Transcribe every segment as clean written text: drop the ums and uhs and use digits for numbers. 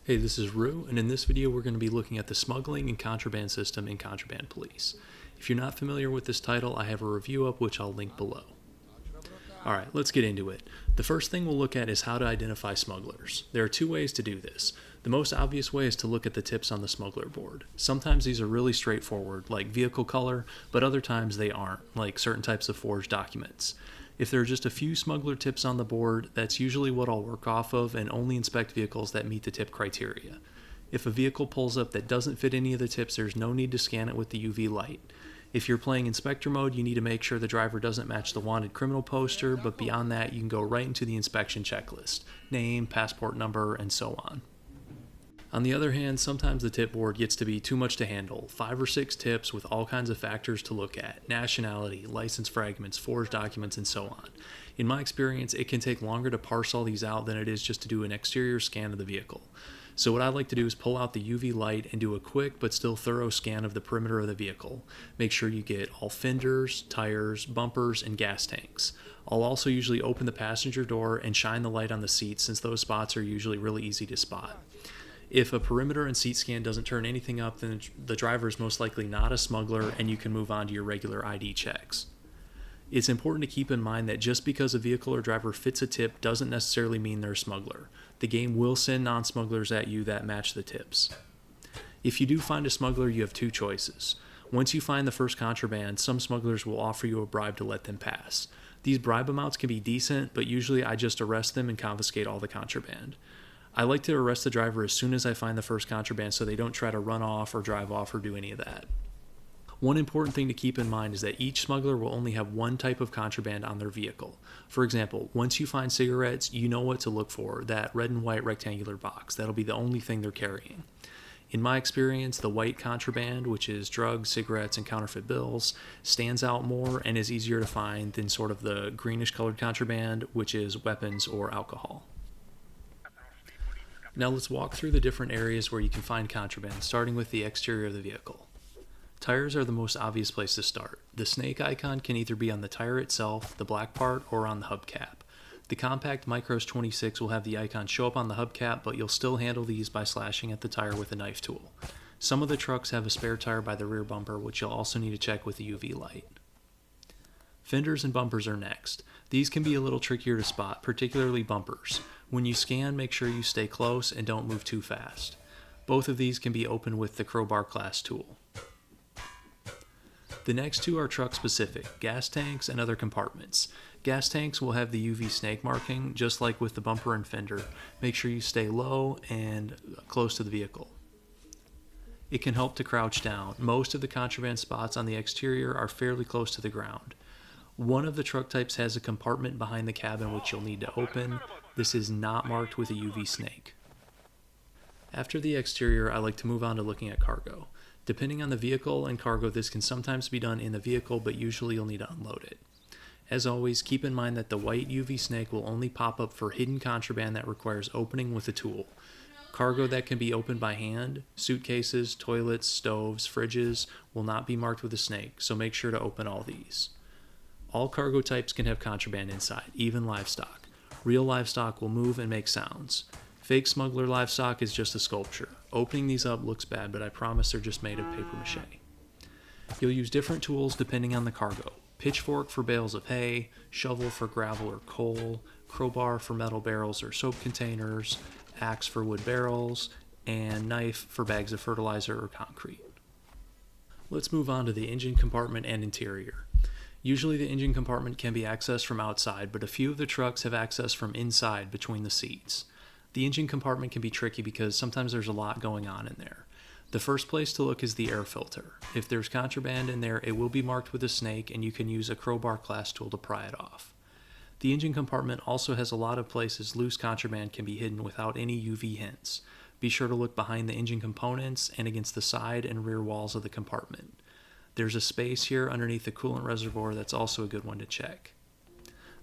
Hey, this is Rue, and in this video we're going to be looking at the smuggling and contraband system in Contraband Police. If you're not familiar with this title, I have a review up which I'll link below. Alright, let's get into it. The first thing we'll look at is how to identify smugglers. There are two ways to do this. The most obvious way is to look at the tips on the smuggler board. Sometimes these are really straightforward, like vehicle color, but other times they aren't, like certain types of forged documents. If there are just a few smuggler tips on the board, that's usually what I'll work off of and only inspect vehicles that meet the tip criteria. If a vehicle pulls up that doesn't fit any of the tips, there's no need to scan it with the UV light. If you're playing inspector mode, you need to make sure the driver doesn't match the wanted criminal poster, but beyond that, you can go right into the inspection checklist: name, passport number, and so on. On the other hand, sometimes the tip board gets to be too much to handle. 5 or 6 tips with all kinds of factors to look at: nationality, license fragments, forged documents, and so on. In my experience, it can take longer to parse all these out than it is just to do an exterior scan of the vehicle. So what I like to do is pull out the UV light and do a quick but still thorough scan of the perimeter of the vehicle. Make sure you get all fenders, tires, bumpers, and gas tanks. I'll also usually open the passenger door and shine the light on the seats, since those spots are usually really easy to spot. If a perimeter and seat scan doesn't turn anything up, then the driver is most likely not a smuggler and you can move on to your regular ID checks. It's important to keep in mind that just because a vehicle or driver fits a tip doesn't necessarily mean they're a smuggler. The game will send non-smugglers at you that match the tips. If you do find a smuggler, you have two choices. Once you find the first contraband, some smugglers will offer you a bribe to let them pass. These bribe amounts can be decent, but usually I just arrest them and confiscate all the contraband. I like to arrest the driver as soon as I find the first contraband so they don't try to run off or drive off or do any of that. One important thing to keep in mind is that each smuggler will only have one type of contraband on their vehicle. For example, once you find cigarettes, you know what to look for: that red and white rectangular box. That'll be the only thing they're carrying. In my experience, the white contraband, which is drugs, cigarettes, and counterfeit bills, stands out more and is easier to find than sort of the greenish colored contraband, which is weapons or alcohol. Now let's walk through the different areas where you can find contraband, starting with the exterior of the vehicle. Tires are the most obvious place to start. The snake icon can either be on the tire itself, the black part, or on the hubcap. The compact Micros 26 will have the icon show up on the hubcap, but you'll still handle these by slashing at the tire with a knife tool. Some of the trucks have a spare tire by the rear bumper, which you'll also need to check with the UV light. Fenders and bumpers are next. These can be a little trickier to spot, particularly bumpers. When you scan, make sure you stay close and don't move too fast. Both of these can be opened with the crowbar class tool. The next two are truck specific: gas tanks and other compartments. Gas tanks will have the UV snake marking, just like with the bumper and fender. Make sure you stay low and close to the vehicle. It can help to crouch down. Most of the contraband spots on the exterior are fairly close to the ground. One of the truck types has a compartment behind the cabin which you'll need to open. This is not marked with a UV snake. After the exterior, I like to move on to looking at cargo. Depending on the vehicle and cargo, this can sometimes be done in the vehicle, but usually you'll need to unload it. As always, keep in mind that the white UV snake will only pop up for hidden contraband that requires opening with a tool. Cargo that can be opened by hand, suitcases, toilets, stoves, fridges, will not be marked with a snake, so make sure to open all these. All cargo types can have contraband inside, even livestock. Real livestock will move and make sounds. Fake smuggler livestock is just a sculpture. Opening these up looks bad, but I promise they're just made of paper mache. You'll use different tools depending on the cargo: pitchfork for bales of hay, shovel for gravel or coal, crowbar for metal barrels or soap containers, axe for wood barrels, and knife for bags of fertilizer or concrete. Let's move on to the engine compartment and interior. Usually the engine compartment can be accessed from outside, but a few of the trucks have access from inside between the seats. The engine compartment can be tricky because sometimes there's a lot going on in there. The first place to look is the air filter. If there's contraband in there, it will be marked with a snake, and you can use a crowbar class tool to pry it off. The engine compartment also has a lot of places loose contraband can be hidden without any UV hints. Be sure to look behind the engine components and against the side and rear walls of the compartment. There's a space here underneath the coolant reservoir that's also a good one to check.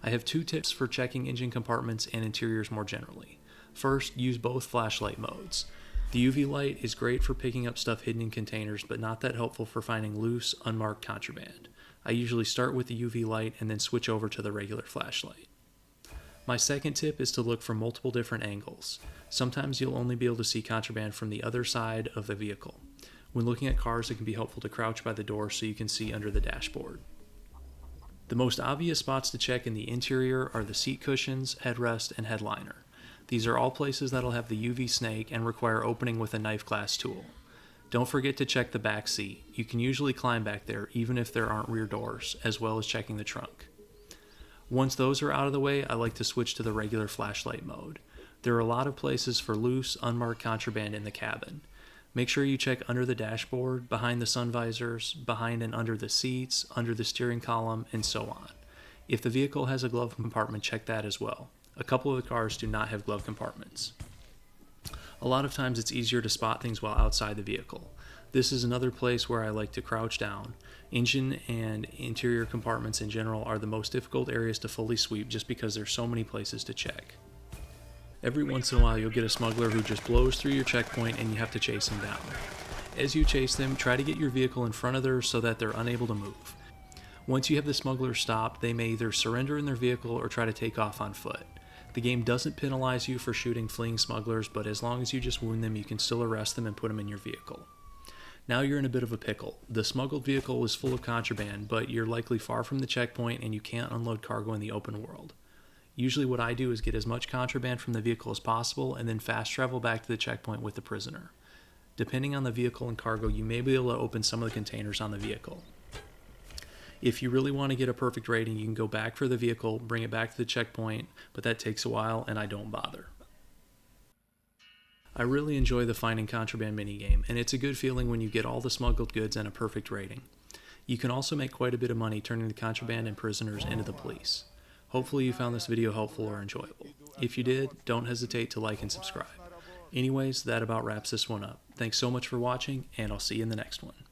I have two tips for checking engine compartments and interiors more generally. First, use both flashlight modes. The UV light is great for picking up stuff hidden in containers, but not that helpful for finding loose, unmarked contraband. I usually start with the UV light and then switch over to the regular flashlight. My second tip is to look from multiple different angles. Sometimes you'll only be able to see contraband from the other side of the vehicle. When looking at cars, it can be helpful to crouch by the door so you can see under the dashboard. The most obvious spots to check in the interior are the seat cushions, headrest, and headliner. These are all places that'll have the UV snake and require opening with a knife glass tool. Don't forget to check the back seat. You can usually climb back there even if there aren't rear doors, as well as checking the trunk. Once those are out of the way, I like to switch to the regular flashlight mode. There are a lot of places for loose, unmarked contraband in the cabin. Make sure you check under the dashboard, behind the sun visors, behind and under the seats, under the steering column, and so on. If the vehicle has a glove compartment, check that as well. A couple of the cars do not have glove compartments. A lot of times it's easier to spot things while outside the vehicle. This is another place where I like to crouch down. Engine and interior compartments in general are the most difficult areas to fully sweep just because there's so many places to check. Every once in a while you'll get a smuggler who just blows through your checkpoint and you have to chase him down. As you chase them, try to get your vehicle in front of theirs so that they're unable to move. Once you have the smuggler stopped, they may either surrender in their vehicle or try to take off on foot. The game doesn't penalize you for shooting fleeing smugglers, but as long as you just wound them, you can still arrest them and put them in your vehicle. Now you're in a bit of a pickle. The smuggled vehicle is full of contraband, but you're likely far from the checkpoint and you can't unload cargo in the open world. Usually what I do is get as much contraband from the vehicle as possible and then fast travel back to the checkpoint with the prisoner. Depending on the vehicle and cargo, you may be able to open some of the containers on the vehicle. If you really want to get a perfect rating, you can go back for the vehicle, bring it back to the checkpoint, but that takes a while and I don't bother. I really enjoy the finding contraband minigame, and it's a good feeling when you get all the smuggled goods and a perfect rating. You can also make quite a bit of money turning the contraband and prisoners into the police. Hopefully you found this video helpful or enjoyable. If you did, don't hesitate to like and subscribe. Anyways, that about wraps this one up. Thanks so much for watching, and I'll see you in the next one.